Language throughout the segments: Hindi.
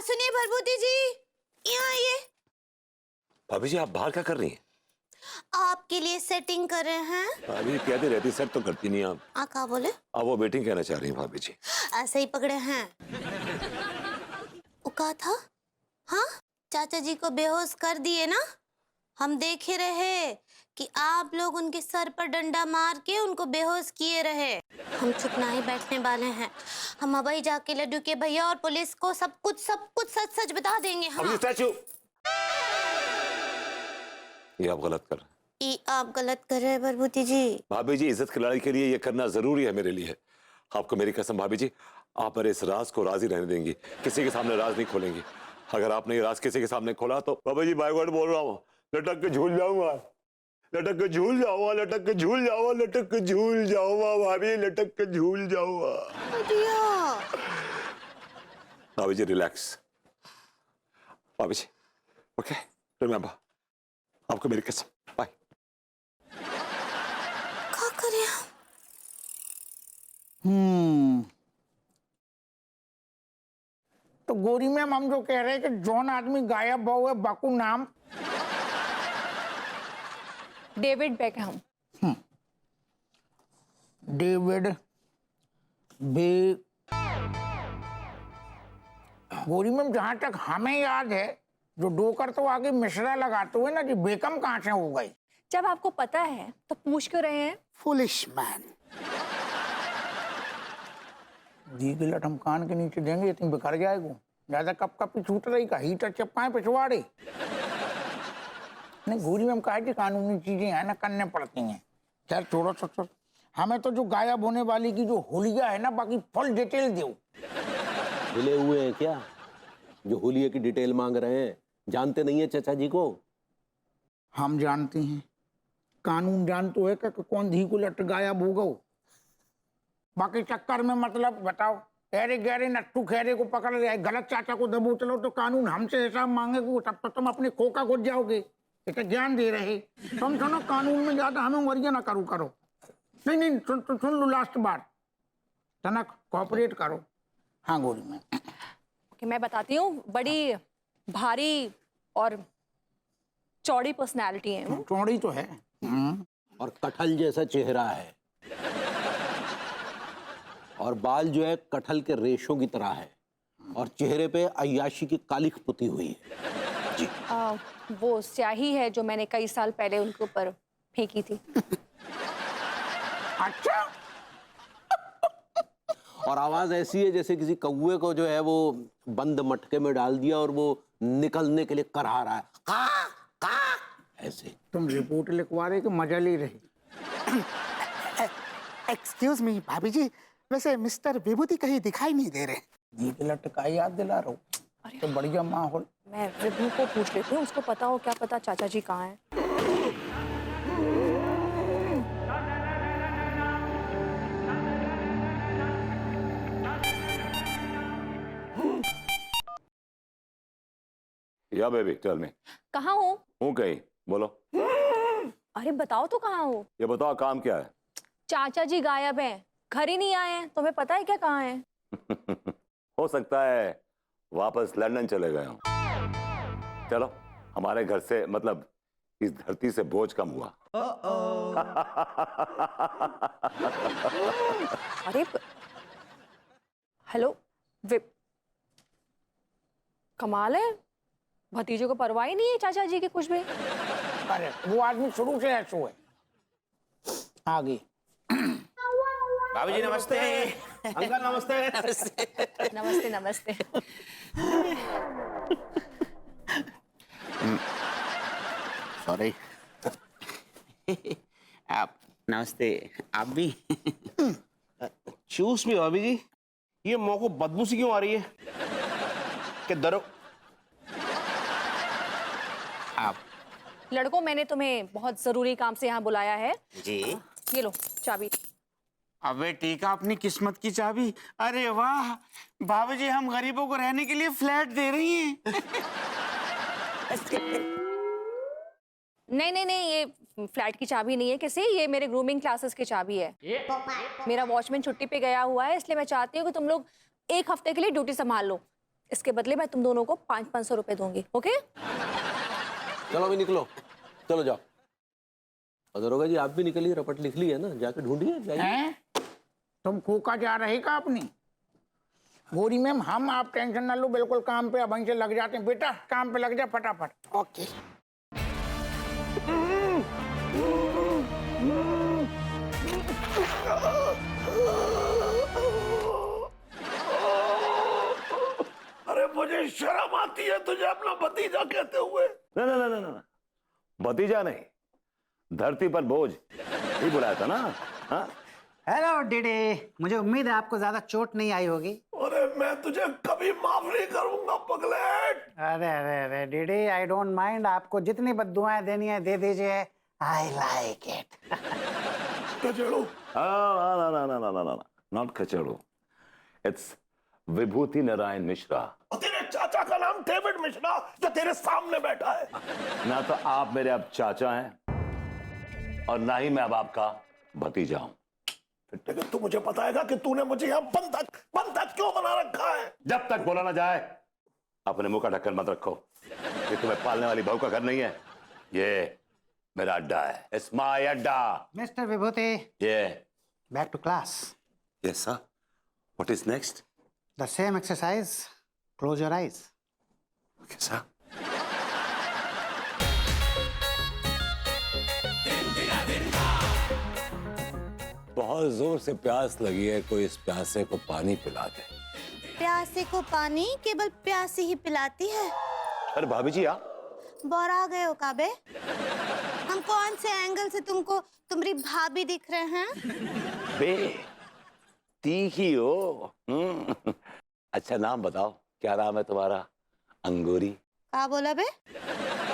सुनिए भरभूति जी, यहाँ आइए। भाभी जी आप बाहर क्या कर रही हैं? आपके लिए सेटिंग कर रहे हैं। भाभी कहती रहती सेट तो करती नहीं आप। क्या बोले? आप वो वेटिंग कहना चाह रही हैं भाभी जी। ऐसे ही पकड़े हैं। वो कहा था, हाँ चाचा जी को बेहोश कर दिए ना। हम देखे रहे कि आप लोग उनके सर पर डंडा मार के उनको बेहोश किए रहे। हम चुप ना ही बैठने वाले हैं। हम अभी जाके लड्डू के भैया और पुलिस को सब कुछ सच सच बता देंगे। हाँ। ये आप गलत कर रहे हैं। ये आप गलत कर रहे हैं भरभूति जी। भाभी जी इज्जत खिलाड़ी के लिए ये करना जरूरी है मेरे लिए। आपको मेरी कसम भाभी जी, आप मेरे इस राज को राज ही रहने देंगी, किसी के सामने राज नहीं खोलेंगी। अगर आपने ये राज किसी के सामने खोला तो भाभी जी बाय वर्ड बोल रहा हूँ, लटक के झूल जाऊंगा, लटक के झूल जाऊंगा, लटक के झूल जाऊंगा, लटक के झूल जाऊंगा भाभी, लटक के झूल जाऊंगा। भाभी जी रिलैक्स। भाभी जी ओके रिमेंबर, आपको मेरी कसम, बाय। क्या करें? तो गोरी मैम हम जो कह रहे हैं कि जौन आदमी गायब हुआ है बाकू नाम डेविड बेकहम। डेविड बे गोरी मैम जहां तक हमें याद है जो डोकर तो आगे मिश्रा लगाते हुए ना जी, बेकम कहां से हो गई? जब आपको पता है तो पूछ क्यों रहे हैं? Foolish man. दी गिलट हम कान के नीचे देंगे इतनी बिखर जाएगा। ज्यादा कप कप की छूट रही का हीटर चपकाए पिछवाड़े। नहीं गोरी मैम कहा कि कानूनी चीजें हैं ना करने पड़ती हैं। खैर छोड़ो छोड़ो, हमें तो जो गायब होने वाली की जो हुलिया है ना बाकी फुल डिटेल दो। मिले हुए हैं क्या जो हुलिये की डिटेल मांग रहे हैं? जानते नहीं है चाचा जी को? हम जानते हैं, कानून जानते है कि कौन धी को लट गायब हो गो। बाकी चक्कर में मतलब बताओ, ऐरे गहरे नट्टू खैरे को पकड़ रहे गलत चाचा को दबो चलो तो कानून हमसे हिसाब मांगेगा, तब तो तुम अपने खोका घुस जाओगे। इतना ज्ञान दे रहे तुम सुनो, कानून में ज्यादा हमें वरिया ना करो। नहीं सुन लो लास्ट बार, तना कॉपरेट करो। हाँ गोरी में कि मैं बताती हूँ, बड़ी भारी और चौड़ी पर्सनालिटी है वो। चौड़ी तो है और कटहल जैसा चेहरा है और बाल जो है कटहल के रेशों की तरह है और चेहरे पे अय्याशी की कालिख पुती हुई है जी। वो स्याही है जो मैंने कई साल पहले उनके ऊपर फेंकी थी। अच्छा। और आवाज ऐसी है जैसे किसी कौवे को जो है वो बंद मटके में डाल दिया और वो निकलने के लिए करहा रहा है, का, का, ऐसे। तुम रिपोर्ट लिखवा रहे कि मजा ले रहे? एक्सक्यूज मी भाभी जी, वैसे मिस्टर विभूति कहीं दिखाई नहीं दे रहे। दी गिलट का याद दिला रहा हूँ तो बढ़िया माहौल। मैं विभू को पूछ लेती हूँ, उसको पता हो, क्या पता चाचा जी कहाँ हैं। या बेबी टेल मी। कहाँ हो? हूँ कहीं, बोलो। अरे बताओ तो कहाँ हो? ये बताओ काम क्या है? चाचा जी गायब हैं, घर ही नहीं आए हैं। तुम्हें पता है क्या कहाँ हैं? हो सकता है वापस लंदन चले गए हों। चलो हमारे घर से मतलब इस धरती से बोझ कम हुआ। अरे हेलो कमाल है, भतीजे को परवाह ही नहीं है चाचा जी की कुछ भी। अरे वो आदमी शुरू से ऐसा है। आगे भाभी जी नमस्ते। अंकल नमस्ते। नमस्ते नमस्ते। सॉरी। आप नमस्ते। आप भी चूस भी भाभी जी, ये मुंह को बदबू सी क्यों आ रही है? कि दरो आप लड़कों, मैंने तुम्हें बहुत जरूरी काम से यहाँ बुलाया है। जी। ये लो चाबी। अबे टीका अपनी किस्मत की चाबी। अरे वाह भाभी जी, हम गरीबों को रहने के लिए फ्लैट दे रही हैं। नहीं, ये फ्लैट की चाबी नहीं है किसी, ये मेरे ग्रूमिंग क्लासेस की चाबी है। मेरा वॉचमैन छुट्टी पे गया हुआ है, इसलिए मैं चाहती हूँ कि तुम लोग एक हफ्ते के लिए ड्यूटी संभाल लो। इसके बदले मैं तुम दोनों को 500 रुपए दूंगी। ओके? चलो भी निकलो, चलो जाओ। और दरोगा जी आप भी निकलिए, रपट लिख ली है ना, जाके ढूंढिए जाइए। हैं? तुम खोका जा रही का अपनी? गौरी मैम, हम आप टेंशन ना लो, बिल्कुल काम पे अब से लग जाते हैं। बेटा काम पे लग जा फटाफट। ओके। अरे मुझे शर्म आती है तुझे अपना भतीजा कहते हुए। ना ना ना ना ना, भतीजा नहीं, धरती पर बोझ ही बुलाया था ना। हाँ? हेलो डिडे, मुझे उम्मीद है आपको ज्यादा चोट नहीं आई होगी। अरे मैं तुझे कभी माफ नहीं करूंगा पगलेट। अरे अरे अरे डिडे, आई डोंट माइंड, आपको जितनी बद्दुआएं देनी है दे दीजिए, आई लाइक इट। कचड़ू? ना ना ना ना ना ना, नॉट कचड़ू, इट्स विभूति नारायण मिश्रा। और तेरे चाचा का नाम डेविड मिश्रा जो तेरे सामने बैठा है। ना तो आप मेरे अब चाचा हैं और ना ही मैं अब आपका भतीजा हूं। लेकिन तू मुझे बताएगा कि तूने मुझे यहाँ बंधक क्यों बना रखा है? जब तक बोला ना जाए अपने मुंह का ढक्कन मत रखो। ये तुम्हें पालने वाली बहू का घर नहीं है, ये मेरा अड्डा है। It's my adda. Mister Vibhuti, ये back to class. Yes sir. What is next? The same exercise, close your eyes. Okay sir. बहुत जोर से प्यास लगी है, कोई इस प्यासे को पानी पिला दे। प्यासे को पानी केवल प्यासी ही पिलाती है। अरे भाभी जी आप बोरा गए हो काबे? हम कौन से एंगल से तुमको तुम्हारी भाभी दिख रहे हैं? बे तीखी हो। अच्छा नाम बताओ, क्या नाम है तुम्हारा? अंगूरी? क्या बोला बे?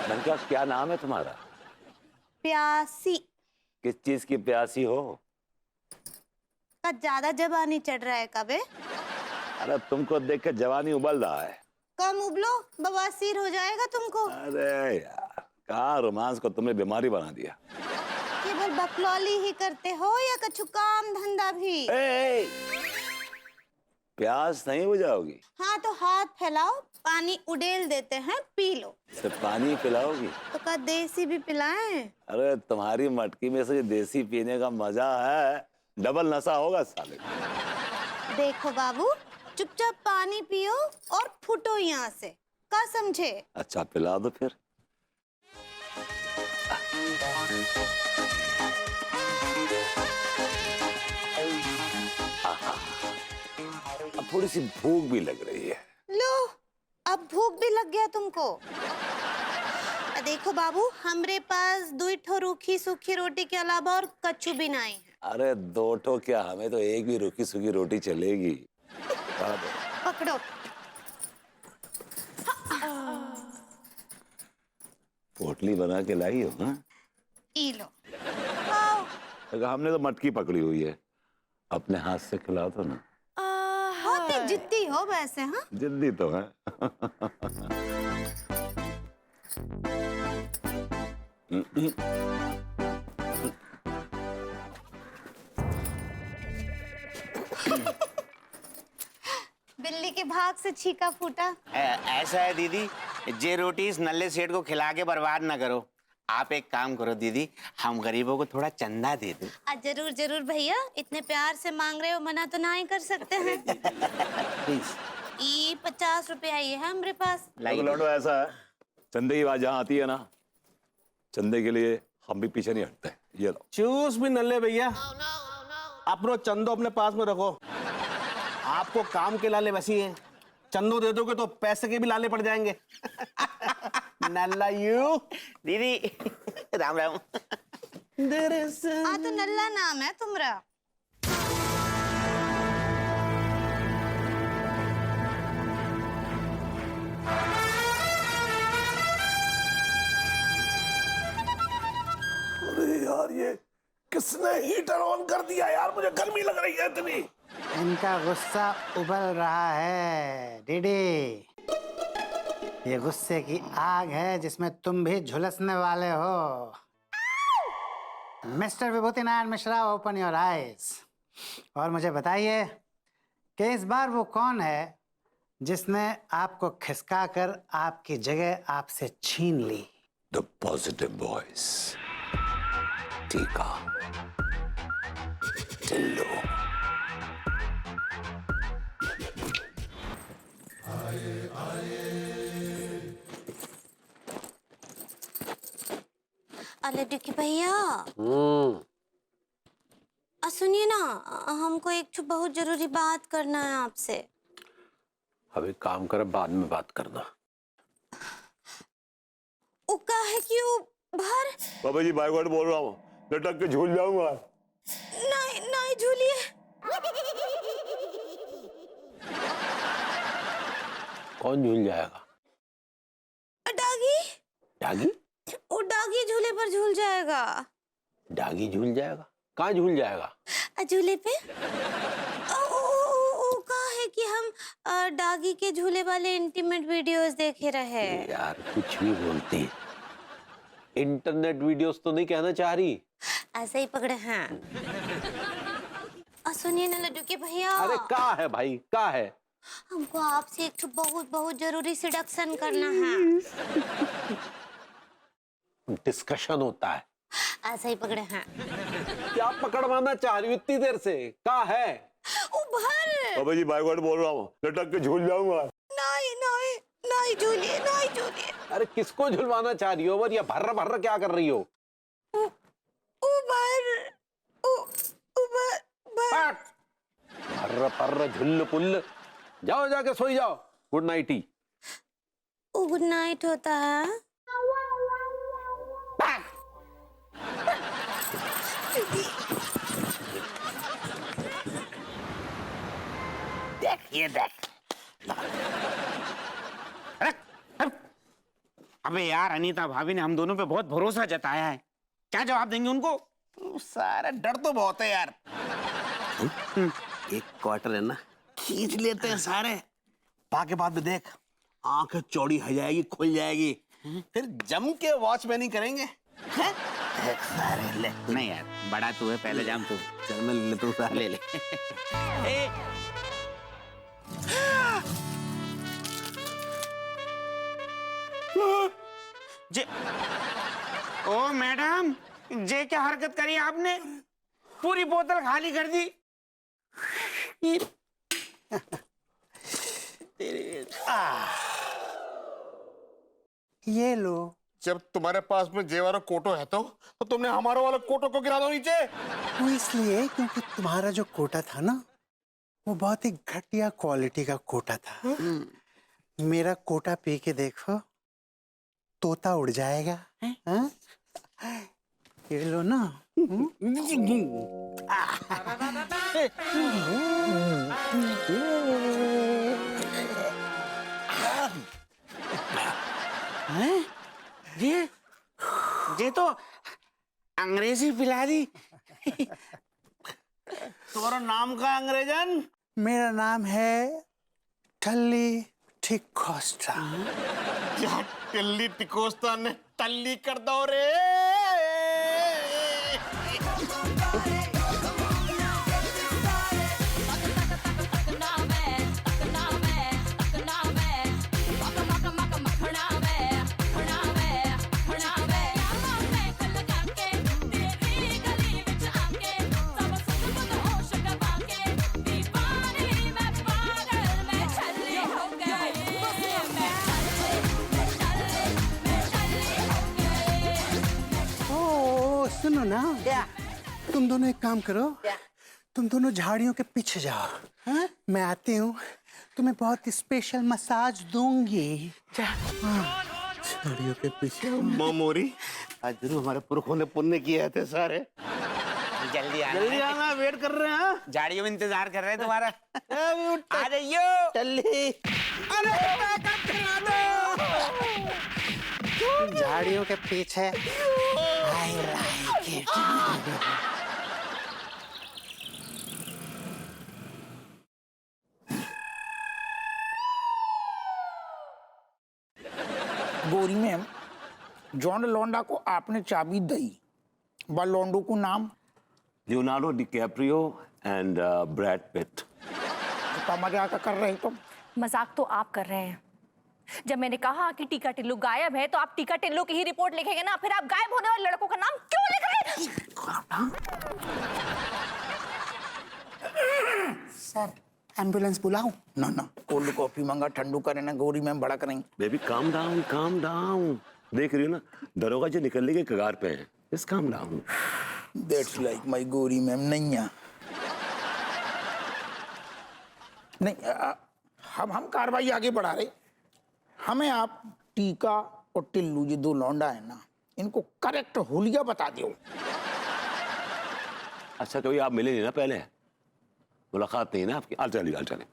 मैंने कहा क्या नाम है तुम्हारा? प्यासी। किस चीज की प्यासी हो? का ज्यादा जवानी चढ़ रहा है काबे? अरे तुमको देख कर जवानी उबल रहा है। कम उबलो, बवासीर हो जाएगा तुमको। अरे यार, कहाँ रोमांस को तुमने बीमारी बना दिया। केवल बकलौली ही करते हो या कछु काम धंधा भी? ए, प्यास नहीं बुझाओगी? हाँ तो हाथ फैलाओ, पानी उडेल देते हैं, पी लो। सिर्फ पानी पिलाओगी? तो का देसी भी पिलाएं? अरे तुम्हारी मटकी में से ये देसी पीने का मजा है, डबल नशा होगा साले। देखो बाबू, चुपचाप पानी पियो और फुटो यहाँ से, का समझे? अच्छा पिला दो फिर। अब थोड़ी सी भूख भी लग रही है। लो, अब भूख भी लग गया तुमको। देखो बाबू, हमरे पास 2 ठो रूखी सूखी रोटी के अलावा और कच्चू भी नहीं है। अरे 2 ठो क्या, हमें तो एक भी रूखी सूखी रोटी चलेगी। पकड़ो। पोटली बना के लाई हो? हाँ? ई लो। आओ। अगर हमने तो मटकी पकड़ी हुई है, अपने हाथ से खिला दो ना। बहुत ही जिद्दी हो वैसे। हाँ, जिद्दी तो है। बिल्ली के भाग से छीका फूटा। ऐसा है दीदी, जे रोटी इस नल्ले सेठ को खिला के बर्बाद ना करो। आप एक काम करो दीदी, हम गरीबों को थोड़ा चंदा दे दो। जरूर जरूर भैया, इतने प्यार से मांग रहे हो, मना तो ना ही कर सकते हैं। प्लीज। ये 50 रुपए आई है हमारे पास। लौटो, ऐसा है, चंदे की बात जहाँ आती है ना, चंदे के लिए हम भी पीछे नहीं हटते। ये लो। चूस भी नल्ले भैया, अपनो चंदो अपने पास में रखो। आपको काम के लाले वैसी हैं, चंदो दे दोगे तो पैसे के भी लाले पड़ जाएंगे। नल्ला यू दीदी राम राम। हाँ तो नल्ला नाम है तुम्हारा। अरे यार, ये किसने हीटर ऑन कर दिया यार? मुझे गर्मी लग रही है इतनी। इनका गुस्सा उबल रहा है डीडी। ये गुस्से की आग है जिसमें तुम भी झुलसने वाले हो। Mister Vibhuti Narayan Mishra, open your eyes और मुझे बताइए कि इस बार वो कौन है जिसने आपको खिसका कर आपकी जगह आपसे छीन ली। द पॉजिटिव वॉइस, टीका, टिल्लो। अरे डिकी भैया, सुनिए ना, हमको एक तो बहुत जरूरी बात करना है आपसे। अब एक काम कर, बाद में बात करना। वो क्या है कि वो बाहर। बाबा जी बाइवर्ड बोल रहा हूँ, लटक के झूल जाऊंगा। नहीं नहीं झूलिए। कौन झूल जाएगा? डागी। डागी? वो डागी झूले पर झूल जाएगा। डागी झूल जाएगा? कहाँ झूल जाएगा? झूले पे। वो कहा है कि हम डागी के झूले वाले इंटीमेट वीडियोस देखे रहे। यार कुछ भी बोलती है। इंटरनेट वीडियोस तो नहीं कहना चाह रही? ऐसे ही पकड़े हैं। सुनिए ना लड्डू के भैया। अरे का है भाई, का है? हमको आपसे एक तो बहुत बहुत जरूरी सिडक्शन करना है। डिस्कशन होता है। ऐसे ही पकड़े हैं। क्या पकड़वाना चाह रही हो इतनी देर से? का है? उभर। बाबा जी बाइवर्ड बोल रहा हूँ, लटक के झूल जाऊंगा। नहीं नहीं नहीं झूलिए, नहीं झूलिए। अरे किसको झुलवाना चाह रही हो? और ये भर्र भर्र क्या कर रही हो? उभर। उभर। भर्र पर्र झुल्ल पुल्ल। जाओ जाके सोई जाओ। गुड नाइट ही। गुड नाइट होता है। देख ये देख। अबे यार, अनीता भाभी ने हम दोनों पे बहुत भरोसा जताया है, क्या जवाब देंगे उनको? सारा डर तो बहुत है यार। एक क्वार्टर है ना, खींच लेते हैं सारे। बाकी बाद में देख, आंखें चौड़ी हो जाएगी, खुल जाएगी, फिर जम के वॉचमैनी करेंगे। देख सारे ले। नहीं यार, बड़ा तू है, पहले जाम तू। चल मैं ले लेता हूँ सारे। ले ले। ए, जे ओ मैडम, जे क्या हरकत करी आपने? पूरी बोतल खाली कर दी। ये लो। जब तुम्हारे पास में जे वाला कोटो है तो तुमने हमारा वाला कोटो को गिरा दो नीचे। वो इसलिए क्योंकि तुम्हारा जो कोटा था ना, वो बहुत ही घटिया क्वालिटी का कोटा था। मेरा कोटा पी के देखो, तोता उड़ जाएगा। हाँ? ये लो ना। ये तो अंग्रेजी पिला दी। तुम्हारा नाम का अंग्रेजन? मेरा नाम है टल्ली टिकोस्टा। क्या टिल्ली टिकोस्ता ने टल्ली कर दो रे। सुनो ना, तुम दोनों एक काम करो, तुम दोनों झाड़ियों के पीछे जाओ। हाँ? मैं आती हूँ, तुम्हें बहुत स्पेशल मसाज दूंगी। झाड़ियों के पीछे। मोरी, आज जरूर हमारे पुरखों ने पुण्य किए थे सारे। जल्दी आना, जल्दी आना, वेट कर रहे हैं। झाड़ियों में इंतजार कर रहे हैं तुम्हारा। आ जाइयो। टल्ली। झाड़ियों के पीछे। I like it. गोरी मैम, जॉन लोंडा को आपने चाबी दी, बा लोंडू को नाम Leonardo DiCaprio and Brad Pitt. मजाक कर रहे तुम। मजाक तो आप कर रहे हैं। जब मैंने कहा कि टीका टिल्लू गायब है तो आप टीका टिल्लू की ही रिपोर्ट लिखेंगे ना, फिर आप गायब होने वाले लड़कों का नाम क्यों लिख रहे हैं? सर एम्बुलेंस बुलाऊं? ना ना, कोल्ड कॉफी मंगा, ठंडू करे ना, गौरी मैम बड़ा करेंगे। Baby calm down, calm down. देख रही हो ना, दरोगा जी निकलने के कगार पे हैं। इस calm down. That's like my Gauri ma'am. नैया नहीं, हम कार्रवाई आगे बढ़ा रहे। हमें आप टीका और टिल्लू, ये दो लौंडा है ना, इनको करेक्ट होलिया बता दो। अच्छा कभी आप मिले नहीं ना पहले, मुलाकात नहीं ना आपकी। आल चलिए।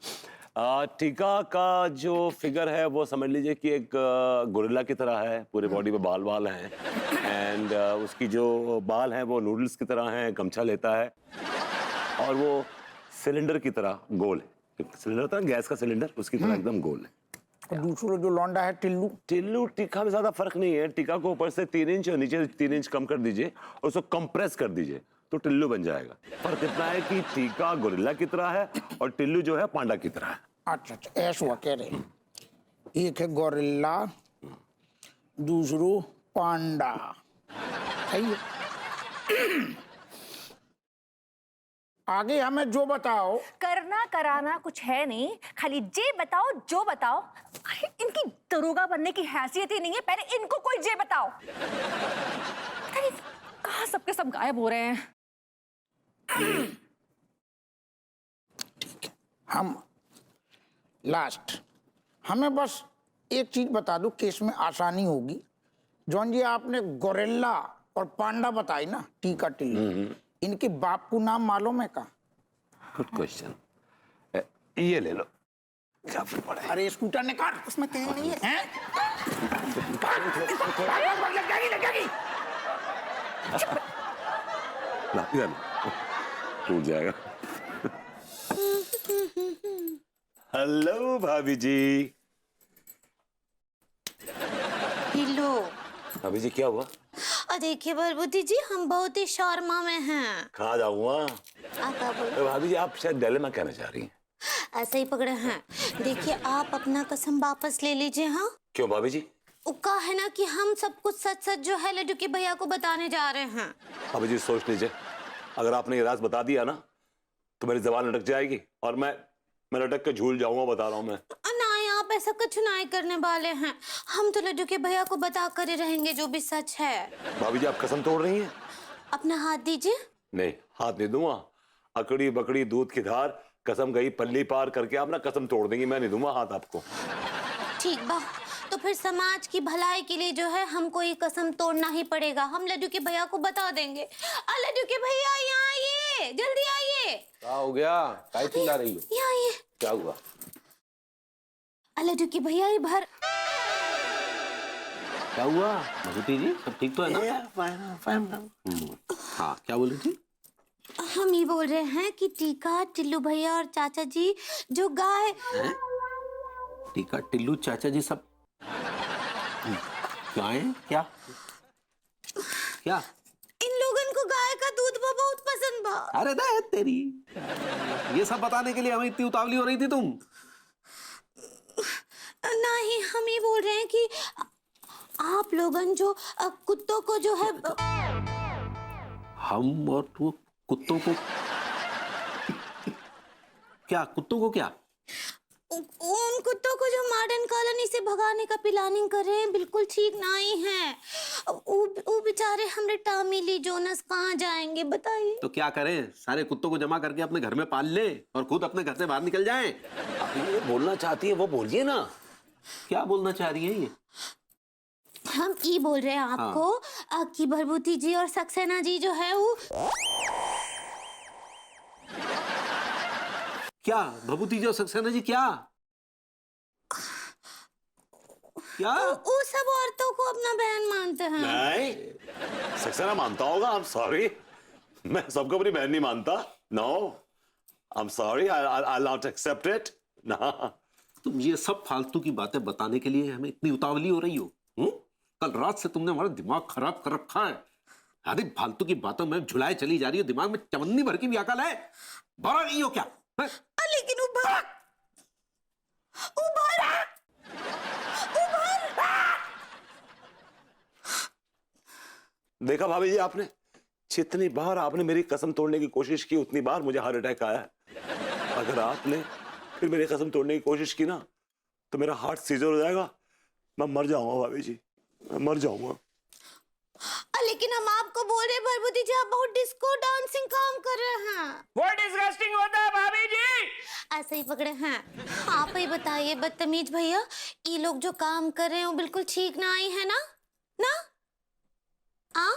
टीका का जो फिगर है वो समझ लीजिए कि एक गोरिल्ला की तरह है, पूरे बॉडी पे बाल बाल हैं, एंड उसकी जो बाल हैं वो नूडल्स की तरह हैं, गमछा लेता है, और वो सिलेंडर की तरह गोल है। सिलेंडर होता है गैस का सिलेंडर, उसकी तरह एकदम गोल है। और दूसरा जो लौंडा है टिल्लू, टिल्लू टीका में ज्यादा फर्क नहीं है। टीका को ऊपर से 3 इंच और नीचे से 3 इंच कम कर दीजिए और उसको कंप्रेस कर दीजिए तो टिल्लू बन जाएगा। फर्क इतना है कि टीका गोरिल्ला की तरह है और टिल्लू जो है पांडा की तरह है। अच्छा ऐसा हुआ कह रहे। एक है गोरिल्ला, दूसरो पांडा, सही है। आगे हमें जो बताओ। करना कराना कुछ है नहीं, खाली जे बताओ जो बताओ। अरे इनकी दरोगा बनने की हैसियत ही नहीं है, पहले इनको कोई जे बताओ। पता नहीं कहाँ सबके सब गायब हो रहे हैं। हम लास्ट, हमें बस एक चीज बता दो, केस में आसानी होगी। जॉन जी आपने गोरिल्ला और पांडा बताई ना, टीका टिल्लू, इनके बाप को नाम मालूम है का? Good question. ये ले लो, क्या फिर पड़ा है? अरे स्कूटर निकाल, उसमें तेल नहीं है, हैं? ला, इधर लो, टूट जाएगा। हेलो भाभी जी। हेलो भाभी जी क्या हुआ? देखिए बलबूती जी, हम बहुत ही शर्मा में हैं। कहाँ जाऊंगा? आता बोलो। भाभी जी आप शायद दिल्ली में कहना चाह रही हैं। ऐसे ही पकड़े हैं। देखिए आप अपना कसम वापस ले लीजिए। हाँ क्यों भाभी जी? कहा है ना कि हम सब कुछ सच सच जो है लड्डू के भैया को बताने जा रहे हैं। भाभी जी सोच लीजिए, अगर आपने ये राज बता दिया ना तो मेरी जबान लटक जाएगी और मैं लटक के झूल जाऊंगा, बता रहा हूँ मैं। नहीं आप ऐसा कुछ नहीं करने वाले हैं। हम तो लड्डू के भैया को बता कर ही रहेंगे जो भी सच है। भाभी जी आप कसम तोड़ रही हैं? अपना हाथ दीजिए। नहीं हाथ नहीं दूंगा। अकड़ी बकड़ी दूध की धार, कसम गई पल्ली पार करके आप ना कसम तोड़ देंगी, मैं नहीं दूंगा हाथ आपको। ठीक बा, तो फिर समाज की भलाई के लिए जो है हमको ये कसम तोड़ना ही पड़ेगा। हम लड्डू के भैया को बता देंगे। लड्डू के भैया यहाँ आइए, जल्दी आइए। क्या हो गया? काय चिल्ला रही हो? यहाँ आइए। क्या हुआ? लड्डू के भैया ये भर। क्या हुआ भगवती जी, सब ठीक तो है ना? हाँ क्या बोली थी? हम ये बोल रहे हैं कि टीका टिल्लू भैया और चाचा जी जो गाय। टीका टिल्लू चाचा जी सब गाय? क्या क्या? इन लोगन को गाय का दूध बहुत पसंद बा। अरे दे तेरी, ये सब बताने के लिए हमें इतनी उतावली हो रही थी तुम? नहीं हम ये बोल रहे हैं कि आप लोगन जो कुत्तों को जो है। हम और तू कुत्तों को क्या? कुत्तों को क्या? उन कुत्तों को जो मॉडर्न कॉलोनी से भगाने का प्लानिंग कर रहे हैं, बिल्कुल ठीक नहीं है। वो बेचारे हमरे टॉमी ली जोनस कहाँ जाएंगे बताइए। तो क्या करें, सारे कुत्तों को जमा करके अपने घर में पाल ले और खुद अपने घर से बाहर निकल जाएं? ये बोलना चाहती है वो बोलिए ना। क्या बोलना चाह रही है ये? हम ये बोल रहे हैं आपको कि भरभूति जी और सक्सेना जी जो है वो। क्या भभूति जी और सक्सेना जी क्या क्या? वो सब औरतों को अपना बहन मानते हैं। नहीं सक्सेना मानता होगा। आई एम सॉरी, मैं सबको अपनी बहन नहीं मानता। No I am sorry, I not accept it. ना तुम ये सब फालतू की बातें बताने के लिए हमें इतनी उतावली हो रही हो? कल रात से तुमने हमारा दिमाग खराब कर रखा है। आदि फालतू की बातों में झुलाए चली जा रही हो, दिमाग में चवन्नी भर की भी अकल है? बड़ा नहीं हो क्या? लेकिन वो उभर आ! देखा भाभी जी आपने, जितनी बार आपने मेरी कसम तोड़ने की कोशिश की उतनी बार मुझे हार्ट अटैक आया है। अगर आपने फिर मेरी कसम तोड़ने की कोशिश की ना तो मेरा हार्ट सीजर हो जाएगा, मैं मर जाऊंगा भाभी जी, मैं मर जाऊंगा। लेकिन हम आपको बोल रहे भरभूति जी, आप बहुत डिस्को डांसिंग काम कर रहे हैं। वो डिस्गस्टिंग होता है भाभी जी। ऐसे ही पकड़े हैं। आप ही बताइए बदतमीज भैया, ये लोग जो काम कर रहे हैं वो बिल्कुल ठीक ना आई है ना? ना? आ?